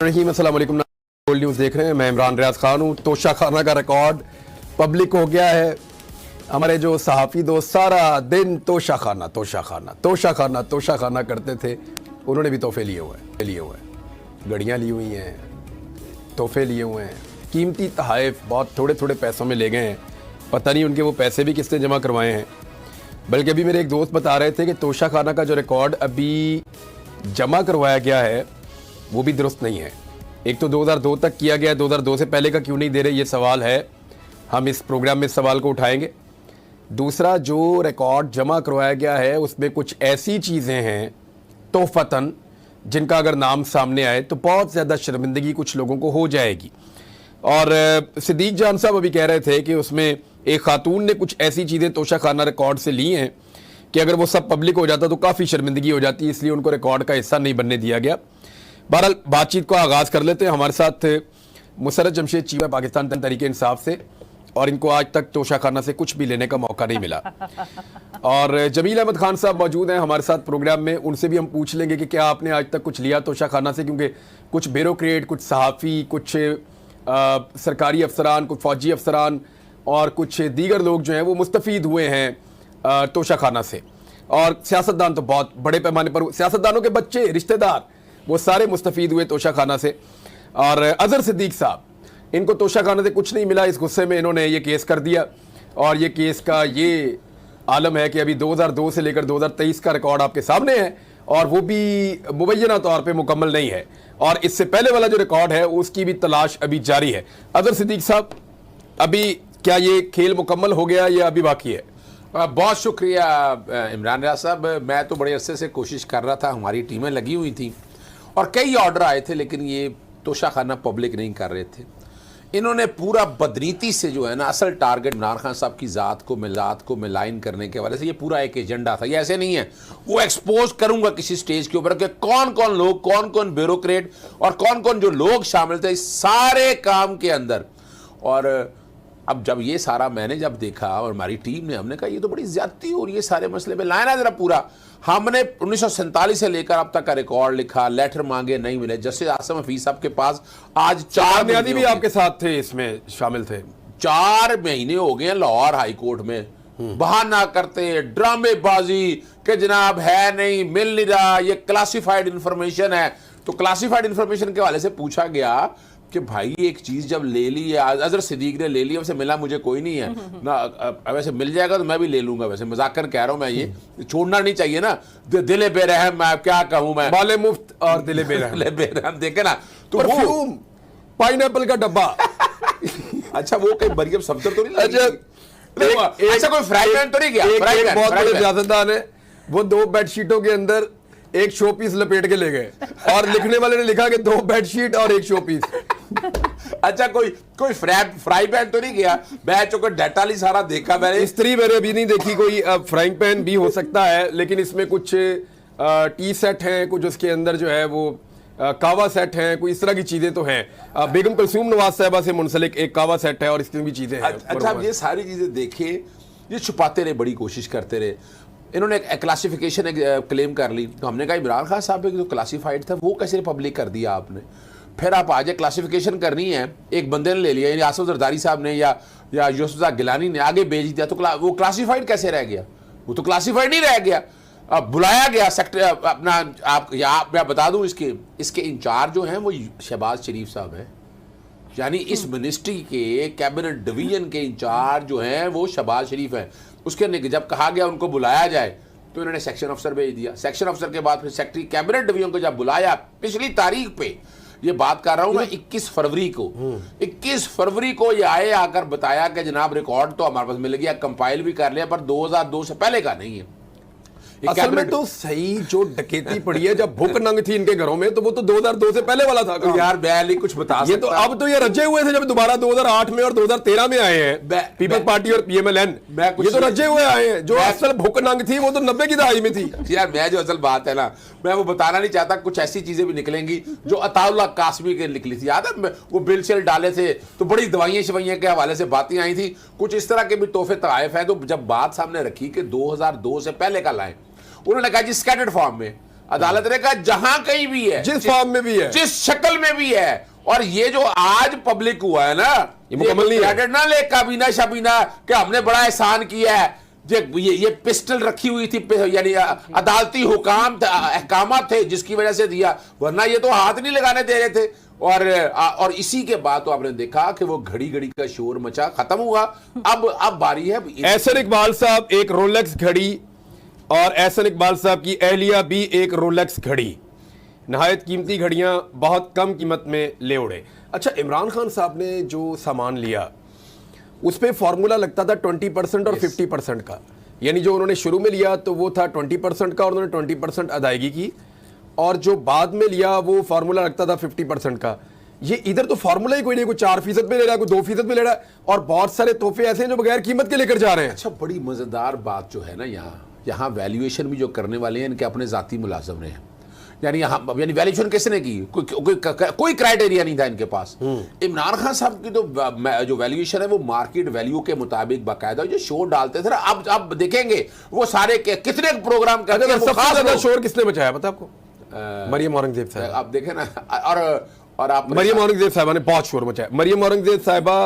रहीम, अस्सलाम वालेकुम। Gold news देख रहे हैं, मैं इमरान रियाज खान हूँ। तोशा खाना का रिकॉर्ड पब्लिक हो गया है। हमारे जो सहाफ़ी दोस्त सारा दिन तोशा खाना तोशा खाना तोशा खाना तोशा खाना करते थे, उन्होंने भी तोहफे लिए हुए हैं, घड़ियाँ ली हुई हैं, तोहफे लिए हुए हैं, कीमती तहाइफ बहुत थोड़े थोड़े पैसों में ले गए हैं। पता नहीं उनके वो पैसे भी किसने जमा करवाए हैं। बल्कि अभी मेरे एक दोस्त बता रहे थे कि तोशा खाना का जो रिकॉर्ड अभी जमा करवाया गया है वो भी दुरुस्त नहीं है। एक तो 2002 तक किया गया, 2002 से पहले का क्यों नहीं दे रहे, ये सवाल है। हम इस प्रोग्राम में इस सवाल को उठाएंगे। दूसरा, जो रिकॉर्ड जमा करवाया गया है उसमें कुछ ऐसी चीज़ें हैं तोहफतन जिनका अगर नाम सामने आए तो बहुत ज़्यादा शर्मिंदगी कुछ लोगों को हो जाएगी। और सिद्दीक जान साहब अभी कह रहे थे कि उसमें एक खातून ने कुछ ऐसी चीज़ें तोशा खाना रिकॉर्ड से ली हैं कि अगर वो सब पब्लिक हो जाता तो काफ़ी शर्मिंदगी हो जाती, इसलिए उनको रिकॉर्ड का हिस्सा नहीं बनने दिया गया। बहरहाल बातचीत को आगाज़ कर लेते हैं। हमारे साथ मुसर्रत जमशेद चीफ है पाकिस्तान तहरीक इंसाफ से, और इनको आज तक तोशा खाना से कुछ भी लेने का मौका नहीं मिला। और जमील अहमद खान साहब मौजूद हैं हमारे साथ प्रोग्राम में, उनसे भी हम पूछ लेंगे कि क्या आपने आज तक कुछ लिया तोशा खाना से, क्योंकि कुछ ब्यूरोक्रेट, कुछ सहाफ़ी, कुछ सरकारी अफसरान, कुछ फ़ौजी अफसरान और कुछ दीगर लोग जो हैं वो मुस्तफ़ीद हुए हैं तोशा खाना से। और सियासतदान तो बहुत बड़े पैमाने पर, सियासतदानों के बच्चे, रिश्तेदार, वो सारे मुस्तफ़ीद हुए तोशा खाना से। और अज़हर सिद्दीक साहब, इनको तोशा खाना से कुछ नहीं मिला, इस गुस्से में इन्होंने ये केस कर दिया। और ये केस का ये आलम है कि अभी 2002 से लेकर 2023 का रिकॉर्ड आपके सामने है, और वो भी मुबैना तौर पे मुकम्मल नहीं है। और इससे पहले वाला जो रिकॉर्ड है उसकी भी तलाश अभी जारी है। अज़हर सिद्दीक साहब, अभी क्या ये खेल मुकम्मल हो गया या अभी बाकी है? बहुत शुक्रिया इमरान रियाज साहब। मैं तो बड़े अरसे से कोशिश कर रहा था, हमारी टीमें लगी हुई थी और कई ऑर्डर आए थे, लेकिन ये तोशा खाना पब्लिक नहीं कर रहे थे। इन्होंने पूरा बदनीति से जो है ना, असल टारगेट इमरान खान साहब की ज़ात को मिलाइन करने के वजह से ये पूरा एक एजेंडा था। ये ऐसे नहीं है, वो एक्सपोज करूंगा किसी स्टेज के ऊपर कि कौन कौन लोग, कौन कौन ब्यूरोक्रेट और कौन कौन जो लोग शामिल थे इस सारे काम के अंदर। और अब जब ये सारा मैंने जब देखा और हमारी टीम ने, हमने कहा ये तो बड़ी ज्यादती हो रही है सारे मसले में, लाया ना जरा पूरा। हमने 1947 से लेकर अब तक का रिकॉर्ड लिखा, लेटर मांगे, नहीं मिले। जस्टिस आसिम हफीज साहब के पास आज 4 महीने भी आपके साथ थे, इसमें शामिल थे। 4 महीने हो गए लाहौर हाई कोर्ट में बहाना करते, ड्रामेबाजी कि जनाब है नहीं, मिल नहीं रहा, ये क्लासिफाइड इंफॉर्मेशन है। तो क्लासिफाइड इंफॉर्मेशन के हवाले से पूछा गया कि भाई एक चीज जब ले ली है, अज़हर सिद्दीक ने ले ली, वैसे मिला मुझे कोई नहीं है ना, वैसे मिल जाएगा तो मैं भी ले लूंगा। वैसे मजाक कर कह रहा हूं मैं, ये छोड़ना नहीं चाहिए ना। दिले बेरहम, मैं क्या कहूं, मैं बाले मुफ्त और दिले बेरहम देखे ना, तो परफ्यूम, पाइनएप्पल का डब्बा। अच्छा, वो कहीं मरियम सब्तर तो नहीं लगी? ऐसा कोई फ्राई पैन तो नहीं गया? एक बहुत बड़े सियासतदान है, वो 2 बेडशीटों के अंदर एक शो पीस लपेट के ले गए, और लिखने वाले ने लिखा कि 2 बेडशीट और 1 शो पीस। अच्छा, कोई फ्राई पैन तो नहीं गया? मैं चूंकि डाटा ही सारा देखा मैंने, स्त्री मैंने अभी नहीं देखी। कोई फ्राइंग पैन भी हो सकता है, लेकिन इसमें कुछ टी सेट हैं, कुछ उसके अंदर जो है वो कावा सेट हैं, कोई इस तरह की चीजें तो हैं। बेगम कुलसूम नवाज साहिबा से मुंसलिक एक कावा सेट है, और इसमें भी चीजें हैं। अच्छा, अब ये सारी चीजें देखे, ये छुपाते रहे, बड़ी कोशिश करते रहे। इन्होंने एक क्लासिफिकेशन क्लेम कर ली, तो हमने कहा इमरान खान साहब जो क्लासिफाइड था वो कैसे पब्लिक कर दिया आपने? फिर आप आज क्लासिफिकेशन करनी है, एक बंदे ने ले लिया, यानी आसिफ जरदारी साहब ने या यूसुफ गिलानी ने आगे भेज दिया, तो वो क्लासिफाइड कैसे रह गया? वो तो क्लासिफाइड नहीं रह गया। अब बुलाया गया सेक्टर अपना, आप मैं बता दूं, इसके इंचार्ज जो हैं वो शहबाज शरीफ साहब हैं, यानी इस मिनिस्ट्री के कैबिनेट डिवीजन के इंचार्ज जो हैं वो शहबाज शरीफ हैं। उसके जब कहा गया उनको बुलाया जाए तो इन्होंने सेक्शन अफसर भेज दिया। सेक्शन अफसर के बाद फिर सेक्रेटरी कैबिनेट डिवीजन को जब बुलाया, पिछली तारीख पे ये बात कर रहा हूं मैं, 21 फरवरी को ये आए, आकर बताया कि जनाब रिकॉर्ड तो हमारे पास मिल गया, कंपाइल भी कर लिया, पर 2002 से पहले का नहीं है। असल में तो सही जो डकैती पड़ी है, जब भूख नंग थी इनके घरों में, तो वो तो 2002 से पहले वाला था। तो यार मैं कुछ बता ये तो अब तो ये रजे हुए थे जब दोबारा 2008 में और 2013 में आए हैं पीपल्स पार्टी और पीएमएलएन, ये तो रजे हुए आए हैं। जो असल भूख नंग थी वो तो 90 की दहाई में थी। यार मैं जो असल बात है ना, मैं वो बताना नहीं चाहता, कुछ ऐसी चीजें भी निकलेंगी जो अताउल्लाह कासमी के निकली थी। याद है वो बिल शेल डाले थे तो बड़ी दवाइयां शवाइयां के हवाले से बातें आई थी, कुछ इस तरह के भी तोहफे तोहफ है। तो जब बात सामने रखी कि 2002 से पहले का लाएं, उन्होंने कहा जी स्कैटर्ड फॉर्म में अदालत ने कहा जहां कहीं भी है, जिस फॉर्म में भी है, जिस शक्ल में भी है। और ये जो आज पब्लिक हुआ है ना, ये मुकम्मल नहीं है। क्रेडिट ना ले काबीना शबीना कि हमने बड़ा एहसान किया है। ये पिस्टल रखी हुई थी, यानी अदालती हुकाम अहकामात थे जिसकी वजह से दिया, वरना ये तो हाथ नहीं लगाने दे रहे थे। और इसी के बाद तो आपने देखा कि वो घड़ी घड़ी का शोर मचा, खत्म हुआ। अब बारी है एहसन इकबाल साहब एक रोलेक्स घड़ी और एहसन इकबाल साहब की अहलिया भी एक रोलेक्स घड़ी, नहायत कीमती घड़ियां बहुत कम कीमत में ले उड़े। अच्छा, इमरान खान साहब ने जो सामान लिया उस पर फॉर्मूला लगता था 20% और 50% का, यानी जो उन्होंने शुरू में लिया तो वो था 20% का और उन्होंने 20% अदायगी की, और जो बाद में लिया वो फार्मूला लगता था 50% का। ये इधर तो फार्मूला ही कोई नहीं, कोई 4% में ले रहा है, कोई 2% में ले रहा है, और बहुत सारे तोहफे ऐसे हैं जो बगैर कीमत के लेकर जा रहे हैं। अच्छा, बड़ी मजेदार बात जो है ना, यहाँ वैल्यूएशन भी जो करने वाले हैं इनके अपने जाती मुलाजम ने हैं। यानी वैल्यूएशन किसने की? कोई क्राइटेरिया नहीं था इनके पास। इमरान खान साहब की तो जो वैल्यूएशन है वो मार्केट वैल्यू के मुताबिक बाकायदा जो शोर डालते थे ना, अब देखेंगे वो सारे कितने प्रोग्राम करते हैं। सबसे ज्यादा शोर किसने मचाया पता आपको? मरियम औरंगजेब साहब। आप देखें ना, और आप मरियम औरंगजेब साहबा ने बहुत शोर मचाया। मरियम औरंगजेब साहिबा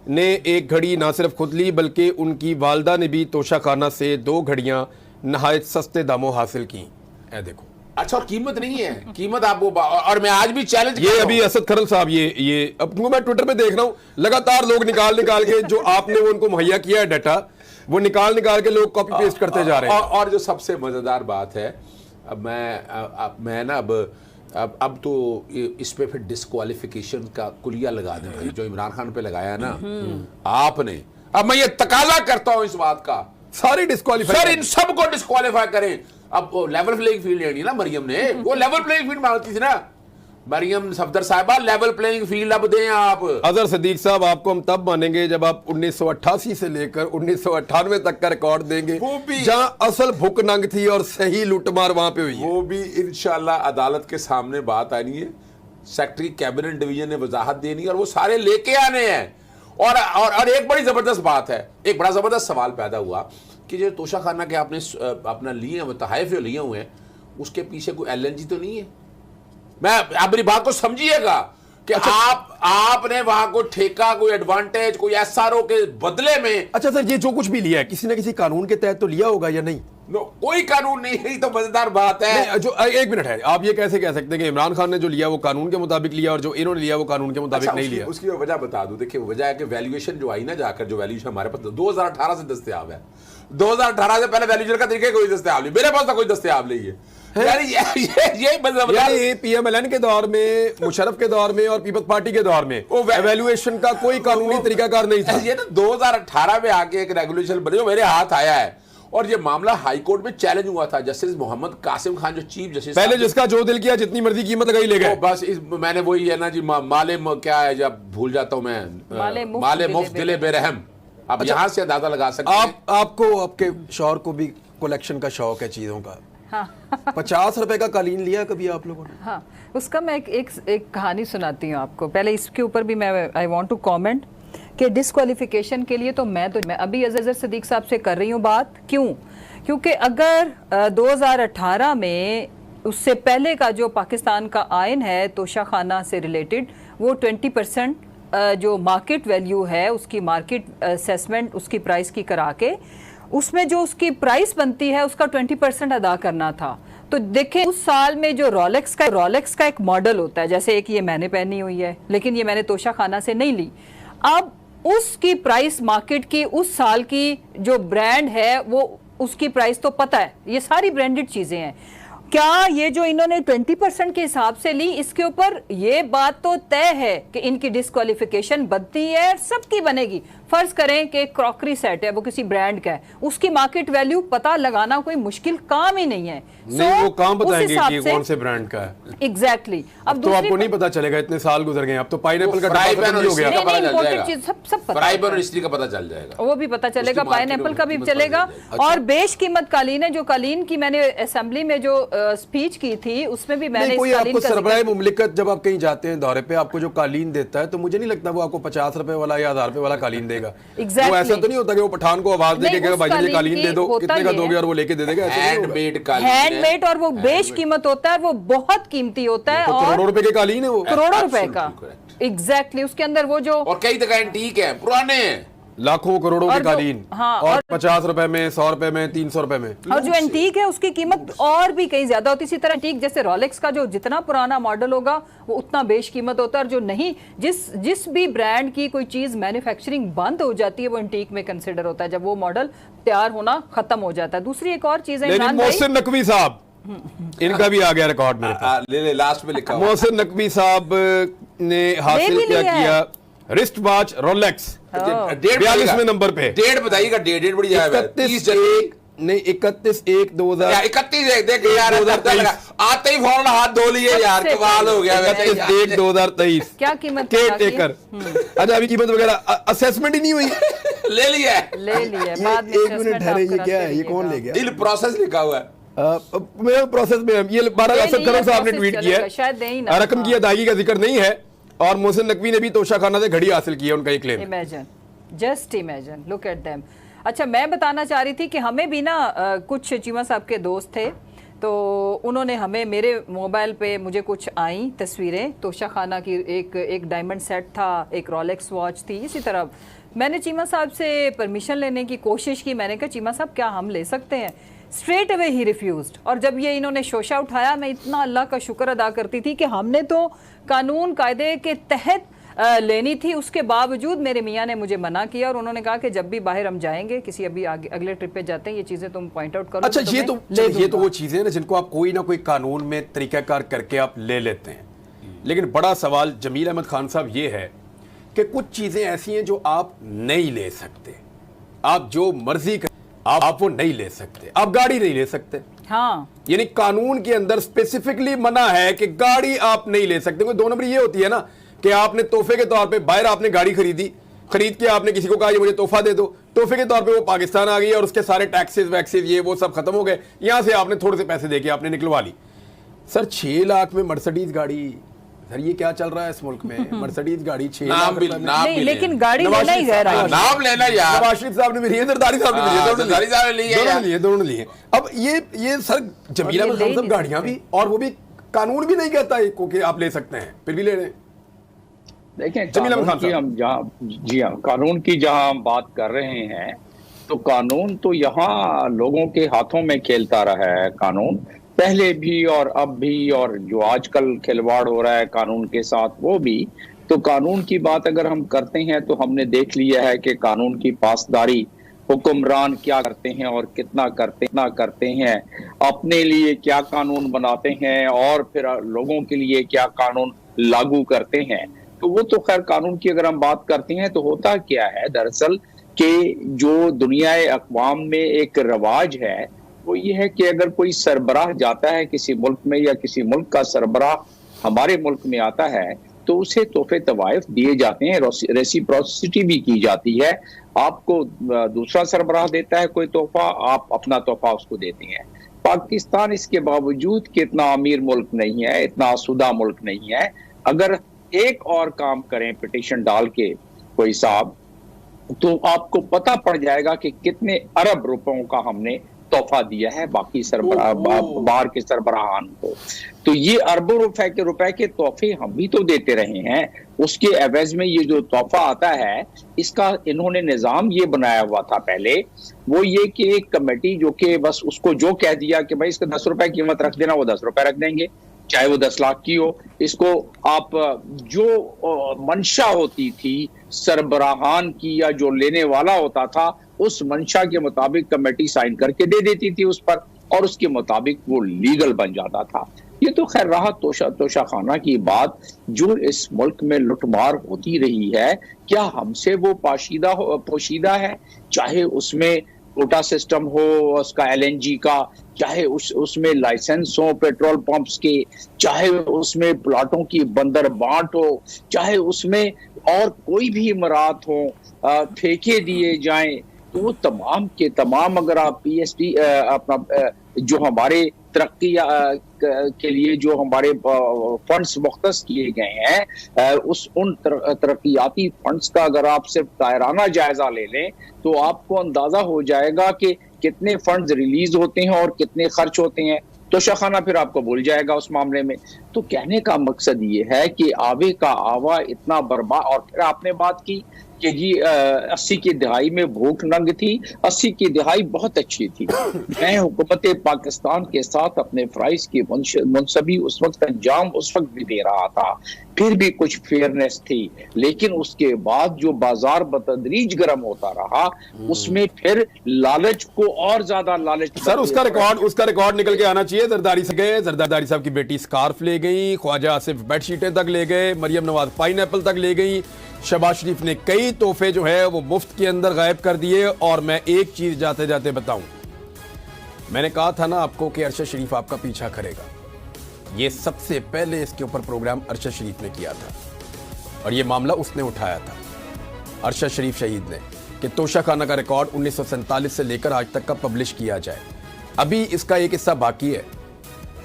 ने एक घड़ी ना सिर्फ खुद ली बल्कि उनकी वालदा ने भी तोशाखाना से 2 घड़ियां नहायत सस्ते दामों हासिल की। ए देखो। अच्छा, और कीमत नहीं है, कीमत आपको, और मैं आज भी चैलेंज, ये अभी असद खरल साहब, ये अब मैं ट्विटर पे देख रहा हूं, लगातार लोग निकाल के जो आपने वो उनको मुहैया किया है डाटा, वो निकाल के लोग कॉपी पेस्ट करते जा रहे हैं। और जो सबसे मजेदार बात है, अब मैं ना अब तो इस पे फिर डिस्क्वालिफिकेशन का कुलिया लगा दें भाई, जो इमरान खान पे लगाया ना आपने। अब मैं ये तकाजा करता हूं इस बात का, सारी डिस्क्वालीफाई, सर इन सबको डिस्क्वालीफाई करें। अब वो लेवल प्लेइंग फील्ड लेनी ना मरियम ने, वो लेवल प्लेइंग फील्ड मांगती थी ना मरियम सफदर साहिबा, लेवल प्लेइंग फील्ड अब दें आप। अजहर सिद्दीक साहब, आपको हम तब मानेंगे जब आप 1988 से लेकर 1998 तक का रिकॉर्ड देंगे, जहां असल भूख नंग थी और सही लूटमार वहां पे हुई है। वो भी इंशाल्लाह अदालत के सामने बात आनी है, सेक्रेटरी कैबिनेट डिवीजन ने वजाहत देनी है और वो सारे लेके आने हैं। और एक बड़ी जबरदस्त बात है, एक बड़ा जबरदस्त सवाल पैदा हुआ कि जो तोशाखाना के आपने अपना लिए हैं, तहाइफ जो लिए हुए हैं, उसके पीछे कोई LNG तो नहीं है? मैं आप मेरी बात को समझिएगा कि अच्छा, आपने वहां को ठेका, कोई एडवांटेज, कोई SRO के बदले में। अच्छा सर, ये जो कुछ भी लिया है किसी ना किसी कानून के तहत तो लिया होगा या नहीं? कोई कानून नहीं है, तो मजेदार बात है। जो एक मिनट है, आप ये कैसे कह सकते हैं कि इमरान खान ने जो लिया वो कानून के मुताबिक लिया और जो इन्होंने लिया वो कानून के मुताबिक नहीं लिया? उसकी वजह बता दूं। देखिए, वजह है कि वैल्यूएशन जो आई ना जाकर, जो वैल्यूएशन हमारे पास 2018 से दस्तयाब है, 2018 से पहले वैल्यूएशन का तरीका कोई दस्तयाब नहीं, मेरे पास तो कोई दस्तयाब नहीं है। यानी PMLN के दौर में, मुशर्रफ के दौर में और पीपल्स पार्टी के दौर में एवेल्युएशन का कोई कानूनी तरीकाकार नहीं था। ये ना 2018 में आके एक रेगुलेशन बने जो मेरे हाथ आया है, और ये मामला हाई कोर्ट में चैलेंज हुआ था। जस्टिस मोहम्मद कासिम खान जो चीफ जस्टिस, पहले जिसका जो दिल किया, जितनी मर्जी कीमत लगाई ले गए। बस मैंने वही है ना जी, माले क्या है, जब भूल जाता हूं मैं, माले मुफ्त दिले बेरहम। अब यहां से अंदाजा लगा सकते हैं। आपको आपके शौहर को भी कलेक्शन का शौक है चीजों का। हाँ। 50 रुपए का कालीन लिया कभी आप लोगों ने? हाँ, उसका मैं एक कहानी सुनाती हूँ आपको। पहले इसके ऊपर भी मैं आई वांट टू कमेंट कि डिस्क्वालिफिकेशन के लिए तो मैं अभी अजहर सिद्दीक साहब से कर रही हूँ बात। क्योंकि अगर 2018 में उससे पहले का जो पाकिस्तान का आइन है तोशाखाना से रिलेटेड, वो 20% जो मार्केट वैल्यू है उसकी, मार्केट असेसमेंट उसकी प्राइस की करा के, उसमें जो उसकी प्राइस बनती है उसका 20% अदा करना था। तो देखें, उस साल में जो रोलेक्स का एक मॉडल होता है, जैसे एक ये मैंने पहनी हुई है, लेकिन ये मैंने तोशाखाना से नहीं ली। अब उसकी प्राइस मार्केट की उस साल की जो ब्रांड है वो उसकी प्राइस तो पता है, ये सारी ब्रांडेड चीजें हैं। क्या ये जो इन्होंने 20% के हिसाब से ली, इसके ऊपर ये बात तो तय है कि इनकी डिस्क्वालिफिकेशन बनती है, सबकी बनेगी। फर्ज करें कि क्रॉकरी सेट है, वो किसी ब्रांड का है, उसकी मार्केट वैल्यू पता लगाना कोई मुश्किल काम ही नहीं है। नहीं, वो काम बताएंगे कि कौन से ब्रांड का है। एग्जैक्टली। अब तो आपको नहीं पता चलेगा, इतने साल गुजर गए, अब तो पाइनएप्पल का डब्बा खत्म हो गया। सब पता चल जाएगा, वो भी पता चलेगा, पाइनएप्पल का भी चलेगा। और बेशकीमत कालीन है, जो कालीन की मैंने असेंबली में जो स्पीच की थी उसमें भी मैंने कोई आपको सरबराह मुमलिकत जब आप कहीं जाते हैं दौरे पे, आपको जो कालीन देता है, तो मुझे नहीं लगता वो आपको 50 रुपए वाला या 1000 रुपए वाला कालीन देगा। देगा। Exactly. वो ऐसा तो नहीं होता कि वो पठान को आवाज देके कहेगा भाई जी कालीन दे दो, होता कितने का ये दोगे है। और वो लेके दे देगा, ऐसा नहीं होगा। हैंडमेड कालीन है। हैंडमेड, और वो बेश कीमत होता है, वो बहुत कीमती होता है, तो और करोड़ों रुपए के कालीन है वो। करोड़ों रुपए का। Absolutely correct. एग्जैक्टली, उसके अंदर वो जो और कई तरह एंटीक है, पुराने हैं। लाखों करोड़ों के और जो- कालीन, हाँ, और और 50 रुपए में, 100 रुपए में, 300 रुपए में। और जो एंटीक है उसकी कीमत और भी कहीं ज्यादा होती है। इसी तरह एंटीक जैसे रोलेक्स का जो जितना पुराना मॉडल होगा वो उतना बेश कीमत होता है, और जो नहीं, जिस भी ब्रांड की कोई चीज मैन्युफैक्चरिंग बंद हो जाती है वो एंटीक में कंसिडर होता है, जब वो मॉडल तैयार होना खत्म हो जाता है। दूसरी एक और चीज है लेकिन इमरान भाई, मोहसिन नकवी साहब, इनका भी आ गया रिकॉर्ड मेरे पास। ले लास्ट में लिखा हुआ। मोहसिन नकवी साहब ने हासिल भी क्या लिया है। किया, रिस्ट वॉच रोलेक्स डेट 42वें नंबर पे, डेट बताइएगा, डेट बड़ी जाए 31/1/2000 31 देख यार, 2023 आते ही फौरन हाथ धो लिए यार, सबसे कमाल हो गया। 31/1/2023 क्या कीमत केयर बता दी? टेकर। अच्छा, अभी कीमत वगैरह असेसमेंट ही नहीं हुई। ले लिया है, ले लिए ये बाद में एक मिनट assessment ठहरे, आप ये क्या है, कराते ये कौन ले रहिएगा। गया? इन प्रोसेस लिखा हुआ है। मेरे प्रोसेस में ये 12 नहीं, असद ये करोड़ साहब ने process ट्वीट किया चलेगा, शायद दे ही ना। है, रकम की अदायगी का जिक्र नहीं है, और मोहसिन नकवी ने भी तोशा खाना से घड़ी हासिल की है, उनका ये claim. Imagine, just imagine, look at them. अच्छा, मैं बताना चाह रही थी कि हमें भी ना कुछ चीमा साहब के दोस्त थे, तो उन्होंने हमें, मेरे मोबाइल पे मुझे कुछ आई तस्वीरें, तोशा खाना की, एक डायमंड सेट था, एक रोलेक्स वॉच थी। इसी तरह मैंने चीमा साहब से परमिशन लेने की कोशिश की, मैंने कहा चीमा साहब क्या हम ले सकते हैं? Straight away he refused. और जब ये इन्होंने शोशा उठाया, मैं इतना अल्लाह का शुक्र अदा करती थी कि हमने तो कानून कायदे के तहत लेनी थी, उसके बावजूद मेरे मियाँ ने मुझे मना किया, और उन्होंने कहा कि जब भी बाहर हम जाएंगे, किसी अभी अगले ट्रिप पे जाते हैं, ये चीज़ें तुम पॉइंट आउट करो। अच्छा, तो ये तुम्हें तो ले ये तो दूंगा। वो चीजें हैं ना जिनको आप कोई ना कोई कानून में तरीकाकार करके आप ले लेते हैं, लेकिन बड़ा सवाल जमील अहमद खान साहब ये है कि कुछ चीजें ऐसी हैं जो आप नहीं ले सकते, आप जो मर्जी कर आप वो नहीं ले सकते। आप गाड़ी नहीं ले सकते, हाँ, यानी कानून के अंदर स्पेसिफिकली मना है कि गाड़ी आप नहीं ले सकते। कोई 2 नंबर ये होती है ना कि आपने तोहफे के तौर पे बाहर आपने गाड़ी खरीद के आपने किसी को कहा ये मुझे तोहफा दे दो, तोहफे के तौर पे वो पाकिस्तान आ गई और उसके सारे टैक्सेस वैक्सेस ये वो सब खत्म हो गए, यहां से आपने थोड़े से पैसे देके आपने निकलवा ली। सर 6 लाख में मर्सिडीज गाड़ी, सर ये क्या चल रहा है इस मुल्क में? मर्सिडीज गाड़ी 6 नाम लाख भी रुपए में। नाम नहीं, भी लेकिन लेना। गाड़ी नवाज लेना ही शरीफ गैर साहब, आईनी। नाम लेना यार। नवाज शरीफ साहब ने भी लिए, जरदारी साहब ने भी लिए, दोनों ने जरदारी साहब ने लिए यार। दोनों ने लिए। अब ये सर जमीला और ये में ले हम सब नहीं गाड़ियां भी, और वो भी कानून भी नहीं कहता है कि आप ले सकते हैं, फिर भी ले रहे हैं। देखें, जमील अहमद कानून खान की हम जहाँ, जी हाँ, कानून की जहाँ हम बात कर रहे हैं, तो कानून तो यहाँ लोगों के हाथों में खेलता रहा है। कानून पहले भी और अब भी, और जो आजकल खिलवाड़ हो रहा है कानून के साथ वो भी। तो कानून की बात अगर हम करते हैं तो हमने देख लिया है कि कानून की पासदारी हुक्मरान क्या करते हैं और कितना करते हैं, अपने लिए क्या कानून बनाते हैं और फिर लोगों के लिए क्या कानून लागू करते हैं। तो वो तो खैर कानून की अगर हम बात करते हैं तो होता क्या है दरअसल कि जो दुनियाए अक़वाम में एक रवाज है वो ये है कि अगर कोई सरबराह जाता है किसी मुल्क में, या किसी मुल्क का सरबराह हमारे मुल्क में आता है, तो उसे तोहफे तवाइफ दिए जाते हैं, रेसिप्रोसिटी भी की जाती है। आपको दूसरा सरबराह देता है कोई तोहफा, आप अपना तोहफा उसको देते हैं। पाकिस्तान इसके बावजूद कि इतना अमीर मुल्क नहीं है, इतना आसूदा मुल्क नहीं है, अगर एक और काम करें पिटीशन डाल के कोई साहब, तो आपको पता पड़ जाएगा कि कितने अरब रुपयों का हमने तोहफा दिया है बाकी बाहर के सरबराहान को। तो ये अरबों रुपए के तोहफे हम भी तो देते रहे हैं, उसके एवज में ये जो तोहफा आता है इसका इन्होंने निजाम ये बनाया हुआ था पहले, वो ये कि एक कमेटी जो कि बस उसको जो कह दिया कि भाई इसका 10 रुपए कीमत रख देना, वो 10 रुपए रख देंगे, चाहे वो 10 लाख की हो। इसको आप जो मंशा होती थी सरबराहान की या जो लेने वाला होता था, उस मंशा के मुताबिक कमेटी साइन करके दे देती थी उस पर, और उसके मुताबिक वो लीगल बन जाता था। ये तो खैर रहा तोशा खाना की बात जो इस मुल्क में लुटमार होती रही है, क्या हमसे वो पोशीदा है? चाहे उसमें कोटा सिस्टम हो उसका LNG का, चाहे उसमें लाइसेंस हो पेट्रोल पंप्स के, चाहे उसमें प्लाटों की बंदर बांट हो, चाहे उसमें और कोई भी इमारत हो, ठेके दिए जाएं, तो वो तमाम के तमाम अगर आप PSD अपना जो हमारे तरक्की के लिए जो हमारे फंड्स मुख्तस किए गए हैं, उन तरक्याती फंड्स का अगर आप सिर्फ दायराना जायजा ले लें तो आपको अंदाजा हो जाएगा कि कितने फंड्स रिलीज होते हैं और कितने खर्च होते हैं। तो शाखाना फिर आपको भूल जाएगा उस मामले में। तो कहने का मकसद ये है कि आवे का आवा इतना बर्बाद। और फिर आपने बात की कि जी 80 की दहाई में भूख नंग थी। 80 की दहाई बहुत अच्छी थी। मैं हुकूमत पाकिस्तान के साथ अपने फ़राइज़ की मुनसबी उस वक्त अंजाम उस वक्त भी दे रहा था, फिर भी कुछ फेयरनेस थी। लेकिन उसके बाद जो बाजार बतदरीज गर्म होता रहा, उसमें फिर लालच को और ज्यादा लालच। सर उसका रिकॉर्ड निकल के आना चाहिए। जरदारी से गए, जरदारी साहब की बेटी स्कार्फ ले गई, ख्वाजा आसिफ बेडशीटें तक ले गए, मरियम नवाज पाइनएप्पल तक ले गई, शहबाज शरीफ ने कई तोहफे जो है वो मुफ्त के अंदर गायब कर दिए। और मैं एक चीज जाते जाते बताऊं, मैंने कहा था ना आपको कि अरशद शरीफ आपका पीछा करेगा। ये सबसे पहले इसके ऊपर प्रोग्राम अरशद शरीफ ने किया था और ये मामला उसने उठाया था, अरशद शरीफ शहीद ने, कि तोशाखाना का रिकॉर्ड 1947 से लेकर आज तक का पब्लिश किया जाए। अभी इसका एक हिस्सा बाकी है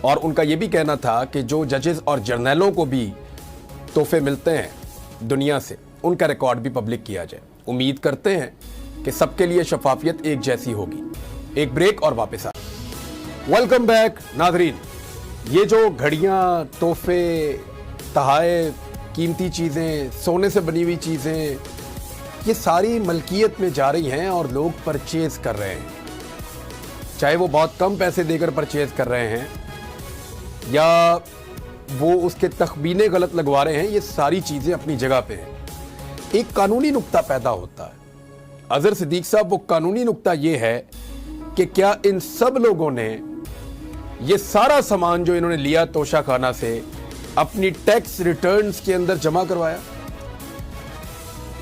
और उनका यह भी कहना था कि जो जजेस और जर्नलों को भी तोहफे मिलते हैं दुनिया से, उनका रिकॉर्ड भी पब्लिक किया जाए। उम्मीद करते हैं कि सबके लिए शफाफियत एक जैसी होगी। एक ब्रेक और वापस आ। वेलकम बैक नाजरीन। ये जो घड़ियां, तोहफे, तहाइफ, कीमती चीजें, सोने से बनी हुई चीजें, ये सारी मलकियत में जा रही हैं और लोग परचेज कर रहे हैं, चाहे वो बहुत कम पैसे देकर परचेज कर रहे हैं या वो उसके तखमीने गलत लगवा रहे हैं। ये सारी चीजें अपनी जगह पे हैं। एक कानूनी नुक्ता पैदा होता है। अजहर सिद्दीक साहब, वो कानूनी नुक्ता ये है कि क्या इन सब लोगों ने ये सारा सामान जो इन्होंने लिया तोशाखाना से अपनी टैक्स रिटर्न्स के अंदर जमा करवाया?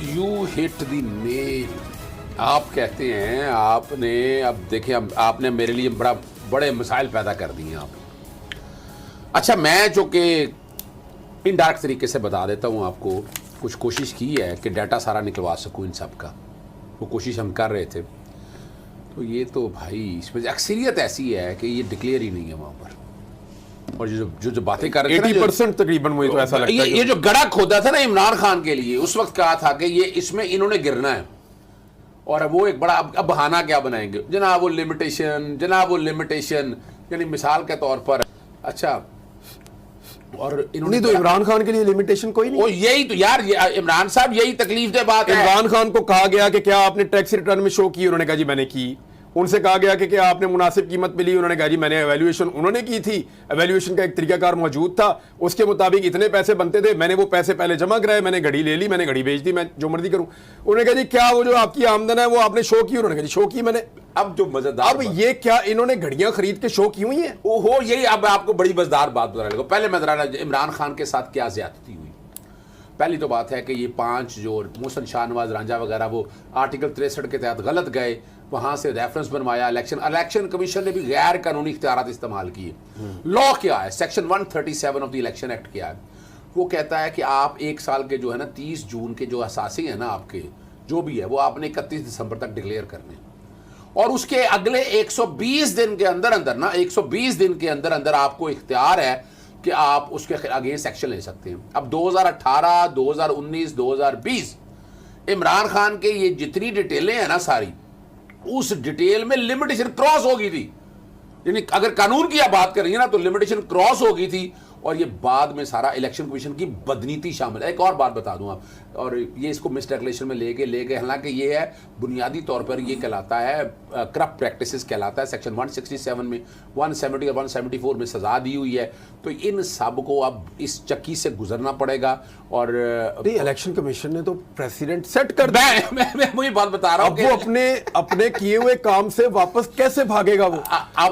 You hit the nail. आप कहते हैं आपने, अब देखिए आपने मेरे लिए बड़े मसाइल पैदा कर दिए आप। अच्छा, मैं जो कि इनडायरेक्ट तरीके से बता देता हूँ आपको, कुछ कोशिश की है कि डाटा सारा निकलवा सकूँ इन सब का। वो कोशिश हम कर रहे थे। तो ये तो भाई इसमें अक्सरियत ऐसी है कि ये डिक्लेयर ही नहीं है वहाँ पर। और जो बातें कर रहे थे 80% तकरीबन मुझे तो ऐसा लगता है। ये जो गड़ा खोदा था ना इमरान खान के लिए, उस वक्त कहा था कि ये इसमें इन्होंने गिरना है। और वो एक बड़ा अब बहाना क्या बनाएंगे, जनाब वो लिमिटेशन, यानी मिसाल के तौर पर। अच्छा, और इन्होंने तो इमरान खान के लिए लिमिटेशन कोई नहीं। यही तो यार, इमरान साहब यही तकलीफ दे बात है। इमरान खान को कहा गया कि क्या आपने टैक्स रिटर्न में शो की? उन्होंने कहा जी मैंने की। उनसे कहा गया कि क्या आपने मुनासिब कीमत मिली? उन्होंने कहा जी मैंने एवेल्युएशन, उन्होंने की थी, एवेल्युएशन का एक तरीकाकार मौजूद था, उसके मुताबिक इतने पैसे बनते थे, मैंने वो पैसे पहले जमा कराए, मैंने घड़ी ले ली, मैंने घड़ी बेच दी, मैं जो मर्जी करूं। उन्होंने कहा जी क्या वो जो आपकी आमदन है वो आपने शो की? उन्होंने कहा जी शो की मैंने। अब जो मजेदार, अब ये क्या इन्होंने घड़ियां खरीद के शो की हुई हैं? ओहो, यही अब आपको बड़ी मजेदार बात बताने लगा। पहले मैं जरा इमरान खान के साथ क्या ज्यादती हुई। पहली तो बात है कि ये 5 जो मोहसिन शाहनवाज रांझा वगैरह वो आर्टिकल 63 के तहत गलत गए, वहां से रेफरेंस बनवाया। इलेक्शन कमीशन ने भी गैर कानूनी इख्तियारात इस्तेमाल किए। लॉ क्या है? Section 137 of the election act क्या है? वो कहता है कि आप 1 साल के जो है ना 30 जून के जो असासी है ना आपके जो भी है वो आपने 31 दिसंबर तक डिक्लेयर करने, और उसके अगले 120 दिन के अंदर अंदर ना 120 दिन के अंदर अंदर आपको इख्तियार है कि आप उसके अगेंस्ट एक्शन ले सकते हैं। अब 2018, 2019, 2020 इमरान खान के ये जितनी डिटेलें हैं ना सारी, उस डिटेल में लिमिटेशन क्रॉस हो गई थी। यानी अगर कानून की आप बात कर रही है ना तो लिमिटेशन क्रॉस हो गई थी। और ये बाद में सारा इलेक्शन कमीशन की बदनीति शामिल है। एक और बात बता दूं आप, और ये इसको मिसडेक्लेरेशन में ले गए, हालांकि ये है बुनियादी तौर पर ये कहलाता है करप्ट प्रैक्टिसेस कहलाता है। सेक्शन 167 में 170 और 174 में सजा दी हुई है। तो इन सब को अब इस चक्की से गुजरना पड़ेगा। और इलेक्शन कमीशन ने तो प्रेसिडेंट सेट कर दिया। मैं वही बात बता रहा हूं कि वो अपने किए हुए काम से वापस कैसे भागेगा? वो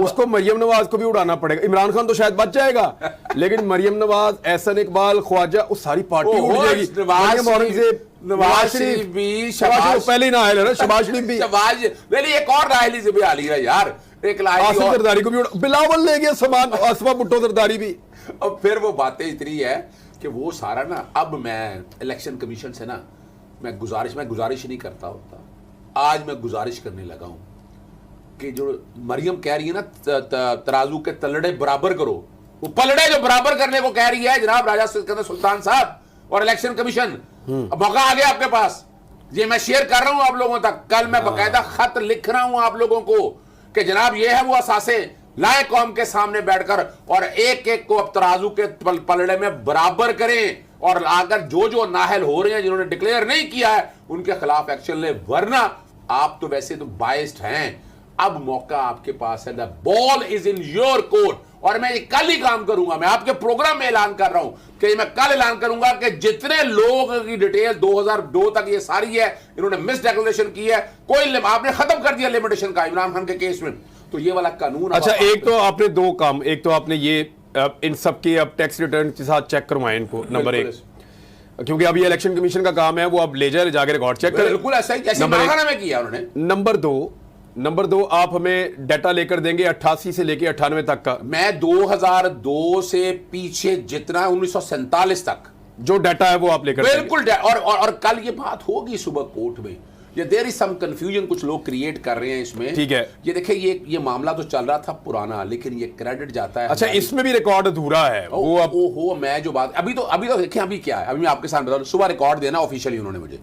उसको मरियम नवाज को भी उड़ाना पड़ेगा। इमरान खान तो शायद बच जाएगा, लेकिन मरियम नवाज, एहसन इकबाल, ख्वाजा, उस सारी पार्टी उड़ जाएगी। नवाज शरीफ भी, पहले ही ना आए ना, शहबाज शरीफ भी, मेरी एक और राहली से भी आ लिया यार, एक आसिफ जरदारी को भी बिलावल ले गया सामान, आसमा भुट्टो जरदारी भी। और फिर वो बातें इतनी है कि वो सारा ना, अब मैं इलेक्शन कमीशन से ना मैं गुजारिश नहीं करता होता, आज मैं गुजारिश करने लगा हूं। कि जो मरियम कह रही है ना तराजू के तलड़े बराबर करो, वो पलड़े जो बराबर करने को कह रही है जनाब राजा सिकंदर सुल्तान साहब और इलेक्शन कमीशन, मौका आ गया आपके पास। ये मैं शेयर कर रहा हूं आप लोगों तक। कल मैं बकायदा खत लिख रहा हूं आप लोगों को कि जनाब ये है वो असासे लाए कौम के सामने बैठकर और एक एक को अब तराजू के पलड़े में बराबर करें और अगर जो जो नाहल हो रहे हैं जिन्होंने डिक्लेयर नहीं किया है उनके खिलाफ एक्शन ले, वरना आप तो वैसे तो बाइस्ड हैं। अब मौका आपके पास है, the ball is in your court. और मैं ये कल ही काम करूंगा, मैं आपके प्रोग्राम में ऐलान कर रहा हूं कि मैं कल ऐलान करूंगा कि जितने लोग की डिटेल 2002 तक ये सारी है, इन्होंने मिस डिक्लेरेशन की है, कोई आपने खत्म कर दिया लिमिटेशन का इमरान खान के केस में, तो ये वाला कानून। अच्छा, एक तो आपने दो काम, एक तो आपने ये इन सब के अब टैक्स रिटर्न के साथ चेक करवाएं इनको, नंबर एक, क्योंकि अभी इलेक्शन कमीशन का काम है वो अब ले जाए जाके रिकॉर्ड चेक करें। बिल्कुल ऐसा ही जैसे तेलंगाना में किया उन्होंने। नंबर दो आप हमें डाटा लेकर देंगे 88 से लेके 98 तक का। मैं 2002 से पीछे जितना 1947 तक जो डाटा है वो आप लेकर बिल्कुल और कल ये बात होगी सुबह कोर्ट में। ये देयर इज सम कंफ्यूजन कुछ लोग क्रिएट कर रहे हैं इसमें। ठीक है, ये देखिए ये मामला तो चल रहा था पुराना, लेकिन ये क्रेडिट जाता है। अच्छा, इसमें भी रिकॉर्ड अधूरा है वो अब हो मैं जो बात अभी तो देखिए अभी क्या है, अभी मैं आपके साथ बता दूं, सुबह रिकॉर्ड देना ऑफिशियली, उन्होंने मुझे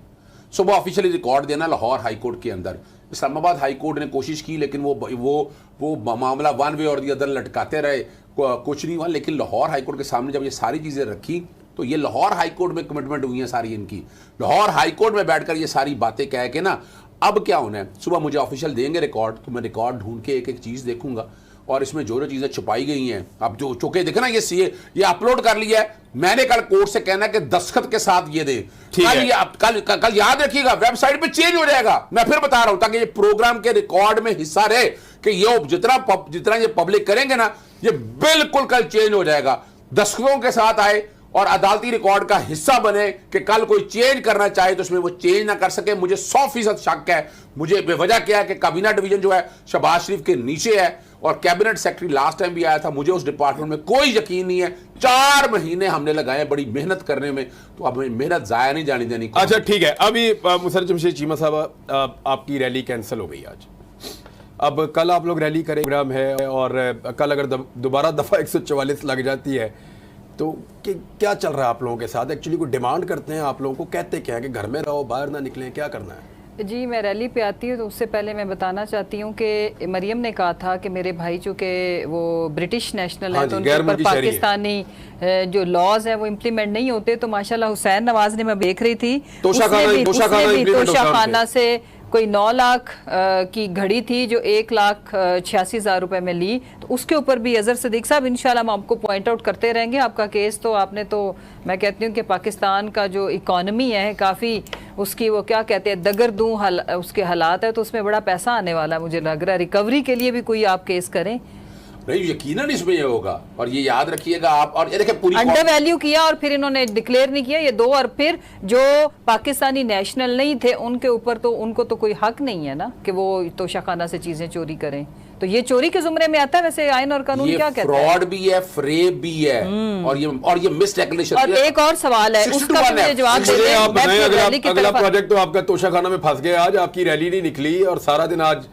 सुबह ऑफिशियली रिकॉर्ड देना लाहौर हाई कोर्ट के अंदर। इस्लामाबाद हाई कोर्ट ने कोशिश की लेकिन वो मामला वन वे और दी अदर लटकाते रहे, कुछ नहीं हुआ। लेकिन लाहौर हाई कोर्ट के सामने जब ये सारी चीजें रखी तो ये लाहौर हाई कोर्ट में कमिटमेंट हुई है सारी इनकी। लाहौर हाई कोर्ट में बैठकर ये सारी बातें कह के ना, अब क्या होना है, सुबह मुझे ऑफिशियल देंगे रिकॉर्ड, तो मैं रिकॉर्ड ढूंढ के एक एक चीज देखूंगा और इसमें जो जो चीजें छुपाई गई हैं, अब जो चुके देखे ना, ये अपलोड कर लिया है, मैंने कल कोर्ट से कहना कि दस्तखत के साथ ये दे। कल याद रखिएगा वेबसाइट पे चेंज हो जाएगा, मैं फिर बता रहा हूं ताकि ये प्रोग्राम के रिकॉर्ड में हिस्सा रहे कि ये जितना ये पब्लिक करेंगे ना, ये बिल्कुल कल चेंज हो जाएगा, दस्तखतों के साथ आए और अदालती रिकॉर्ड का हिस्सा बने कि कल कोई चेंज करना चाहे तो उसमें वो चेंज ना कर सके। मुझे 100% शक है, मुझे बेवजह क्या है कि काबीना डिवीजन जो है शहबाज शरीफ के नीचे है और कैबिनेट सेक्रेटरी लास्ट टाइम भी आया था, मुझे उस डिपार्टमेंट में कोई यकीन नहीं है। 4 महीने हमने लगाए बड़ी मेहनत करने में, तो अब हमें मेहनत जाया नहीं जानी देनी। अच्छा ठीक है, अभी मुसर्रफ जमशेद चीमा साहब आपकी रैली कैंसिल हो गई आज, अब कल आप लोग रैली करें प्रोग्राम है और कल अगर दोबारा दफा 144 लग जाती है तो क्या चल रहा है आप लोगों के साथ? एक्चुअली कोई डिमांड करते हैं आप लोगों को, कहते क्या है कि घर में रहो, बाहर ना निकलें, क्या करना है? जी, मैं रैली पे आती हूँ तो उससे पहले मैं बताना चाहती हूँ कि मरियम ने कहा था कि मेरे भाई चूँकि वो ब्रिटिश नेशनल है तो उनके ऊपर पाकिस्तानी जो लॉज है वो इम्प्लीमेंट नहीं होते। तो माशाल्लाह हुसैन नवाज ने मैं देख रही थी तोशाखाना से कोई 9 लाख की घड़ी थी जो 1,86,000 रुपए में ली, तो उसके ऊपर भी अजहर सिद्दीक साहब इंशाल्लाह हम आपको पॉइंट आउट करते रहेंगे। आपका केस तो आपने तो मैं कहती हूँ कि पाकिस्तान का जो इकॉनमी है काफ़ी उसकी वो क्या कहते हैं दगरदूं उसके हालात है, तो उसमें बड़ा पैसा आने वाला है मुझे लग रहा है। रिकवरी के लिए भी कोई आप केस करें नहीं, यकीनन इसमें ये होगा। और ये याद रखिएगा आप, और ये देखिए पूरी अंडर वैल्यू किया और फिर इन्होंने डिक्लेयर नहीं किया ये 2, और फिर जो पाकिस्तानी नेशनल नहीं थे उनके ऊपर तो उनको तो कोई हक नहीं है ना कि वो तोशाखाना से चीजें चोरी करें, तो ये चोरी के जुमरे में आता है। वैसे आइन और कानून क्या कहता है? फ्रॉड भी है, फ्रेब भी है और ये मिस डिक्लेरेशन। और एक और सवाल है उसका मुझे जवाब दीजिए। आप बताएं, अगला प्रोजेक्ट तो आपका तोशाखाना में फंस गया, आज आपकी रैली नहीं निकली और सारा दिन आज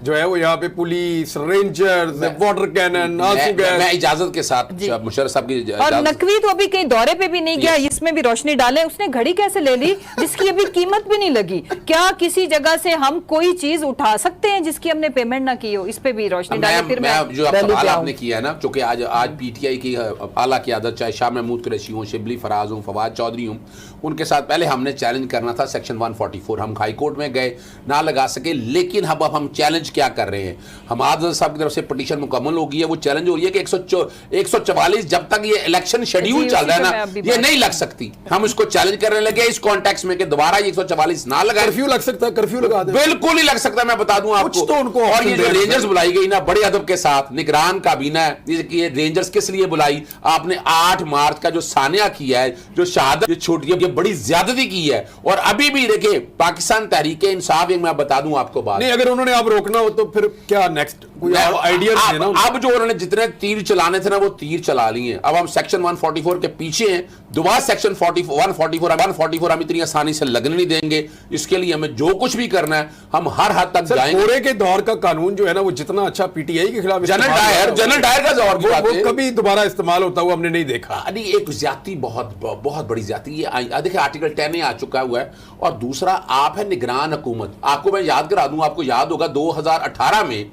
जो है वो यहाँ पे पुलिस, रेंजर्स, वाटर कैनन, आंसू गैस। मैं इजाजत के साथ मुशर्रफ साहब की और नकवी तो अभी कहीं दौरे पे भी नहीं गया, इसमें भी रोशनी डालें। उसने घड़ी कैसे ले ली जिसकी अभी कीमत भी नहीं लगी? क्या किसी जगह से हम कोई चीज उठा सकते हैं जिसकी हमने पेमेंट ना की हो? इस पे भी रोशनी डालें। फिर मैं जो सवाल आपने किया है ना, चूंकि आज पीटीआई की आला क़यादत चाहे शाह महमूद कुरैशी हो, शिबली फराज हो, फवाद चौधरी हो, उनके साथ पहले हमने चैलेंज करना था सेक्शन 144। हम हाई कोर्ट में गए, ना लगा सके, लेकिन अब हम चैलेंज क्या कर रहे हैं, हम आज़ाद साहब की तरफ से पिटीशन मुकम्मल हो गई है, वो चैलेंज हो रही है कि 144 जब तक ये इलेक्शन शेड्यूल चल रहा है ना, ये नहीं लग सकती। हम इसको चैलेंज करने लगे इस कॉन्टेक्स्ट में कि दोबारा 144 ना लगा। कर्फ्यू लग सकता है, कर्फ्यू लगा दे, बिल्कुल ही लग सकता है, मैं बता दूं आपको। तो उनको और ये जो रेंजर्स बुलाई गई ना बड़े अदब के साथ, निगरान काबीना है, ये रेंजर्स किस लिए बुलाई? आपने 8 मार्च का जो सानिया किया है, जो शहादत छोटी है, बड़ी ज्यादती की है। और अभी भी देखिए पाकिस्तान तहरीक इंसाफ, मैं बता दूं आपको बात, नहीं अगर उन्होंने आप रोकना हो तो फिर क्या नेक्स्ट कोई आइडिया है ना? अब जो उन्होंने जितने तीर चलाने थे ना वो तीर चला लिए। अब हम सेक्शन 144 के पीछे हैं, दोबारा सेक्शन 144 हम इतनी आसानी से लगने नहीं देंगे। इसके लिए हमें जो कुछ भी करना है हम हर हद तक जाएंगे। कोरे के दौर का कानून जो है ना वो जितना अच्छा पीटीआई के खिलाफ जनरल डायर का दौर की बात है, वो कभी दोबारा इस्तेमाल होता हुआ हमने नहीं देखा। नहीं, एक ज्यादती बहुत बड़ी ज्यादती ये देखिए आर्टिकल 10 आ चुका हुआ है। और दूसरा आप है निगरान हुकूमत। आपको मैं याद करा दूं, आपको याद होगा 2018 में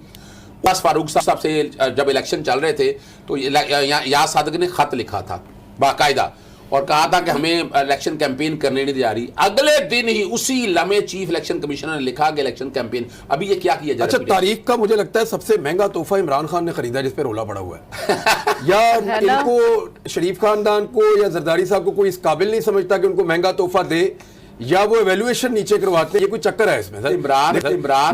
बस फारूक साहब से जब इलेक्शन चल रहे थे तो याद सादक ने खत लिखा था बाकायदा और कहा था कि हमें इलेक्शन कैंपेन करने नहीं जा रही। अगले दिन ही उसी लम्हे चीफ इलेक्शन कमिश्नर ने लिखा कि इलेक्शन कैंपेन। अभी ये क्या किया जाए? अच्छा, तारीख का मुझे लगता है सबसे महंगा तोहफा इमरान खान ने खरीदा जिस पे रोला पड़ा हुआ है। या इनको शरीफ खानदान को या जरदारी साहब को कोई इस काबिल नहीं समझता कि उनको महंगा तोहफा दे, या वो एवेल्युएशन नीचे करवाते हैं। ये कोई चक्कर है इसमें सर। इमरान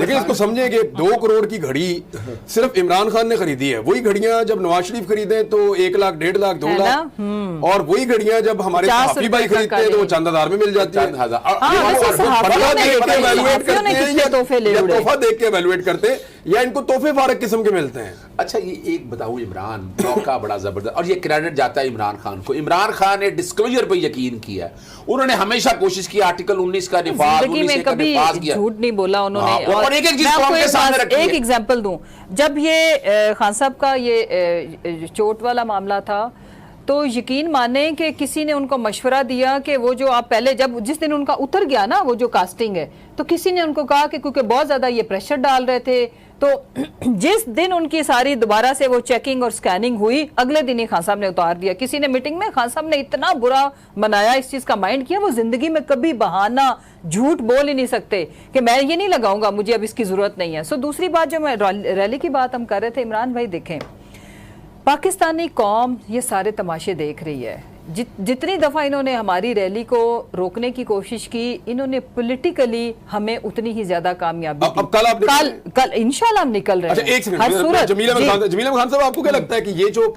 लेकिन इसको समझें कि 2 करोड़ की घड़ी सिर्फ इमरान खान ने खरीदी है। वही घड़ियां जब नवाज शरीफ खरीदे तो 1 लाख, 1.5 लाख, 2 लाख, और वही घड़ियां जब हमारे सहाफी भाई खरीदते हैं तो वो चंद हजार में मिल जाती है। तोहफा देख के एवेल्युएट करते हैं या इनको तोहफे फारक किस्म के मिलते हैं? अच्छा, ये एक बताऊं, इमरान मौका बड़ा जबरदस्त, और ये क्रेडिट जाता है इमरान खान को। इमरान खान ने डिस्क्लोजर पर यकीन किया है। उन्होंने हमेशा कोशिश की आर्टिकल 19 का निफाज, जिंदगी में कभी झूठ नहीं बोला उन्होंने। और एक चीज आपके सामने रखी है। एक एग्जांपल दूं, जब ये खान साहब का ये चोट वाला मामला था तो यकीन माने कि किसी ने उनको मशवरा दिया कि वो जो आप पहले जिस दिन उनका उतर गया ना वो जो कास्टिंग है, तो किसी ने उनको कहा कि क्योंकि बहुत ज्यादा ये प्रेशर डाल रहे थे, तो जिस दिन उनकी सारी दोबारा से वो चेकिंग और स्कैनिंग हुई अगले दिन ही खान साहब ने उतार दिया। किसी ने मीटिंग में खान साहब ने इतना बुरा मनाया, इस चीज का माइंड किया, वो जिंदगी में कभी बहाना झूठ बोल ही नहीं सकते कि मैं ये नहीं लगाऊंगा, मुझे अब इसकी जरूरत नहीं है। सो दूसरी बात, जो मैं रैली की बात हम कर रहे थे, इमरान भाई देखें, पाकिस्तानी कौम ये सारे तमाशे देख रही है। जितनी दफा इन्होंने हमारी रैली को रोकने की कोशिश की, इन्होंने पॉलिटिकली हमें उतनी ही ज्यादा कामयाबी दी। कल इंशाल्लाह हम निकल रहे हैं। अच्छा, एक सेकंड, जमीला खान साहब, आपको क्या लगता है कि ये जो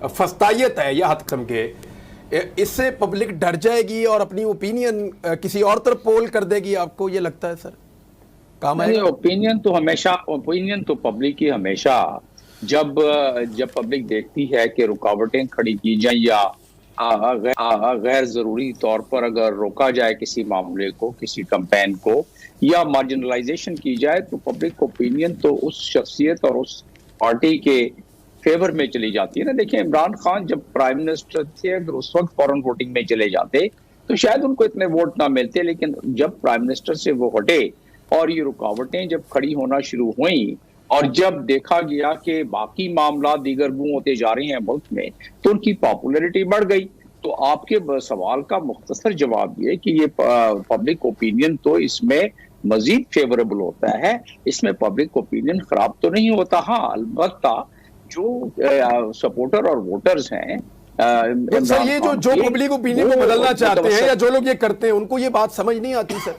फस्तायत है या हद किस्म के, इससे पब्लिक डर जाएगी और अपनी ओपिनियन किसी और तरफ पोल कर देगी? आपको ये लगता है सर काम है? ओपिनियन तो पब्लिक की हमेशा, जब पब्लिक देखती है कि रुकावटें खड़ी की जाए या गैर जरूरी तौर पर अगर रोका जाए किसी मामले को, किसी कैंपेन को, या मार्जिनलाइजेशन की जाए, तो पब्लिक ओपिनियन तो उस शख्सियत और उस पार्टी के फेवर में चली जाती है ना। देखिए, इमरान खान जब प्राइम मिनिस्टर थे, अगर उस वक्त फॉरेन वोटिंग में चले जाते तो शायद उनको इतने वोट ना मिलते, लेकिन जब प्राइम मिनिस्टर से वो हटे और ये रुकावटें जब खड़ी होना शुरू हुई और जब देखा गया कि बाकी मामला दीगर गुम होते जा रहे हैं मुल्क में, तो उनकी पॉपुलैरिटी बढ़ गई। तो आपके सवाल का मुख्तसर जवाब ये कि ये पब्लिक ओपिनियन तो इसमें मजीद फेवरेबल होता है, इसमें पब्लिक ओपिनियन खराब तो नहीं होता। हाँ, अलबत्ता जो सपोर्टर और वोटर्स हैं, सर ये जो पब्लिक ओपिनियन को बदलना चाहते हैं या जो लोग ये करते हैं, उनको ये बात समझ नहीं आती सर।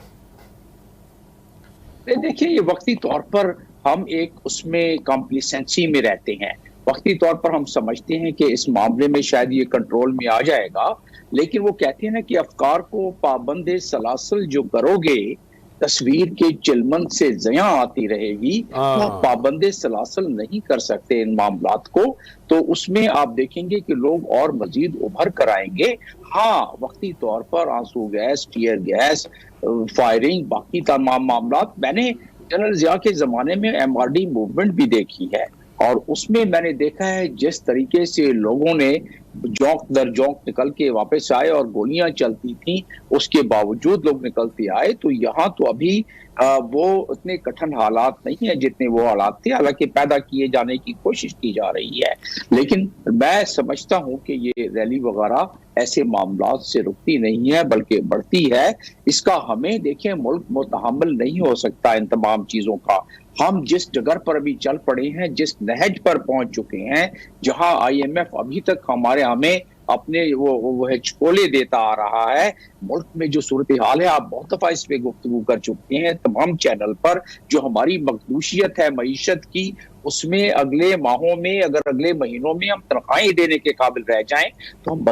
देखिए, ये वक्ती तौर पर हम एक उसमें कॉम्प्लिसेंसी में रहते हैं। वक्ती तौर पर हम समझते हैं कि इस मामले में शायद ये कंट्रोल में आ जाएगा, लेकिन वो कहते हैं ना कि अफकार को पाबंदे सलासल जो करोगे, तस्वीर के चिलमन से ज़या आती रहेगी, तो आप पाबंदे सलासल नहीं कर सकते इन मामलात को। तो उसमें आप देखेंगे कि लोग और मजीद उभर कर आएंगे। हाँ, वक्ती तौर पर आंसू गैस, टीयर गैस, फायरिंग, बाकी तमाम मामलात, मैंने जनरल जिया के जमाने में MRD मूवमेंट भी देखी है, और उसमें मैंने देखा है जिस तरीके से लोगों ने जौक दर जौक निकल के वापस आए और गोलियां चलती थी, उसके बावजूद लोग निकलते आए। तो यहाँ तो अभी वो उतने कठिन हालात नहीं है जितने वो हालात थे, हालांकि पैदा किए जाने की कोशिश की जा रही है। लेकिन मैं समझता हूँ कि ये रैली वगैरह ऐसे मामलात से रुकती नहीं है बल्कि बढ़ती है। इसका हमें देखें, मुल्क मुतहम्मिल नहीं हो सकता इन तमाम चीजों का। हम जिस जगह पर अभी चल पड़े हैं, जिस नहज पर पहुंच चुके हैं, जहां IMF अभी तक हमें अपने वो हिचकोले देता आ रहा है, मुल्क में जो सूरत हाल है, आप बहुत दफा इस पे गुफ्तगू कर चुके हैं तमाम चैनल पर, जो हमारी मकदूशियत है मईशत की, उसमें अगले माहों में, अगर अगले महीनों में हम तनख्वाहें देने के काबिल रह जाएं तो हम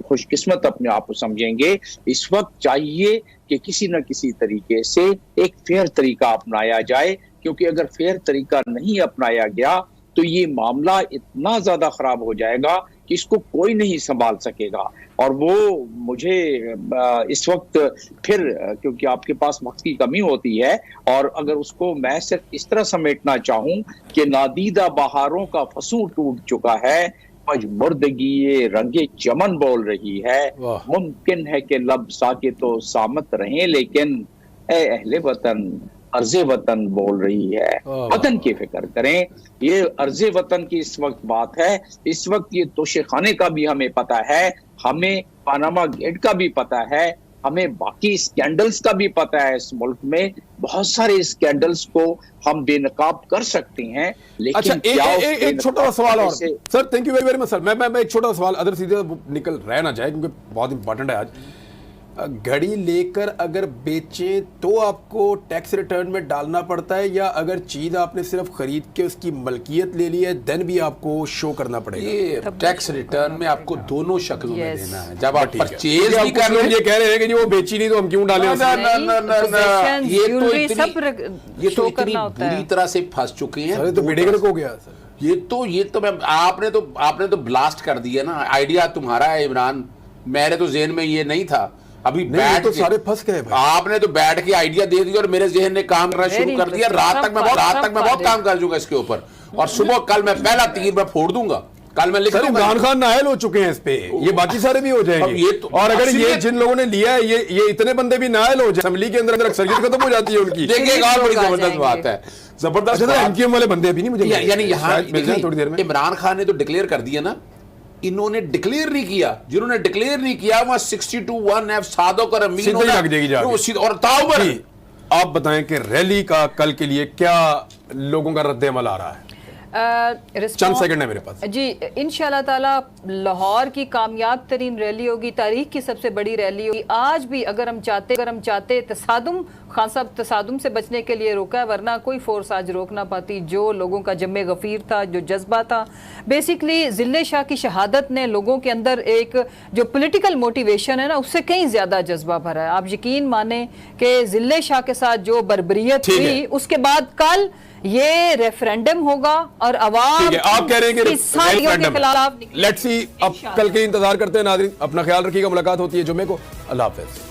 खुशकिस्मत अपने आप को समझेंगे। इस वक्त चाहिए कि किसी न किसी तरीके से एक फेयर तरीका अपनाया जाए क्योंकि अगर फेयर तरीका नहीं अपनाया गया तो ये मामला इतना ज्यादा खराब हो जाएगा कि इसको कोई नहीं संभाल सकेगा। और वो मुझे इस वक्त फिर, क्योंकि आपके पास वक्त की कमी होती है, और अगर उसको मैं सिर्फ इस तरह समेटना चाहूं कि नादीदा बहारों का फसूल टूट चुका है, पजमुर्दगी ये रंगे चमन बोल रही है, मुमकिन है कि लब साके तो सामत रहें, लेकिन ए अहले वतन अर्ज़े वतन बोल रही है। वतन की फिक्र करें। ये अर्ज़े वतन की इस वक्त बात है। इस वक्त ये तोशे खाने का भी हमें पता है, हमें पानामा गेट का भी पता है, हमें बाकी स्कैंडल्स का भी पता है। इस मुल्क में बहुत सारे स्कैंडल्स को हम बेनकाब कर सकते हैं, लेकिन अच्छा, एक छोटा सा सवाल और sir, thank you very very much sir. मैं एक छोटा सवाल, अदर सीधे निकल रह ना जाए क्योंकि बहुत इंपॉर्टेंट है आज। घड़ी लेकर अगर बेचे तो आपको टैक्स रिटर्न में डालना पड़ता है, या अगर चीज आपने सिर्फ खरीद के उसकी मलकियत ले ली है देन भी आपको शो करना पड़ेगा? ये टैक्स रिटर्न में आपको दोनों शक्लों में देना है। जब आप परचेज भी भी कर रहे हैं, ये कह रहे हैं कि जी वो बेची नहीं तो हम क्यों डालें उसमें? ये तो इतनी बुरी तरह से फंस चुके हैं। अरे तो बेड़े हो गया सर। ये तो मैं आपने तो ब्लास्ट कर दिया ना। आइडिया तुम्हारा है इमरान, मेरे तो जेहन में ये नहीं था। अभी बैठ तो सारे फंस गए भाई। आपने तो बैठ के आइडिया दे दिया और मेरे जेहन ने काम करना शुरू कर दिया। रात तक मैं बहुत काम कर दूंगा इसके ऊपर, और सुबह कल मैं पहला तीर मैं फोड़ दूंगा। कल मैं लिख दूंगा। इमरान खान नायल हो चुके हैं इस पे, ये बाकी सारे भी हो जाएंगे। ये तो और अगर ये जिन लोगों ने लिया है ये इतने बंदे भी नायल हो जाए, असेंबली के अंदर अक्सरियत खत्म हो जाती है उनकी। देखिए एक और बड़ी जबरदस्त बात है, जबरदस्त एमक्यूएम वाले बंदे अभी नहीं मुझे यानी यहाँ थोड़ी देर में इमरान खान ने तो डिक्लेयर कर दिया ना, इन्होंने डिक्लेयर नहीं किया। जिन्होंने डिक्लेयर नहीं किया वहां 62(1)(f) सादोक और अमीन लग जाएगी और ताउबर। आप बताएं कि रैली का कल के लिए क्या लोगों का रद्द अमल आ रहा है? चंद सेकंड है मेरे पास जी। इंशाल्लाह ताला लाहौर की कामयाब तरीन रैली होगी, तारीख की सबसे बड़ी रैली होगी। आज भी अगर हम चाहते तसादुम, खान साहब तसादुम से बचने के लिए रोका है, वरना कोई फोर्स आज रोक ना पाती। जो लोगों का जम्मे गफीर था, जो जज्बा था, बेसिकली जिले शाह की शहादत ने लोगों के अंदर एक जो पॉलिटिकल मोटिवेशन है ना, उससे कहीं ज्यादा जज्बा भरा है। आप यकीन माने कि जिले शाह के साथ जो बर्बरियत हुई, उसके बाद कल ये रेफरेंडम होगा और अवाम आप कह रहे हैं कि के खिलाफ। लेट्स सी, अब कल के इंतजार करते हैं नाज़रीन। अपना ख्याल रखिएगा, मुलाकात होती है जुम्मे को। अल्लाह हाफ़िज़।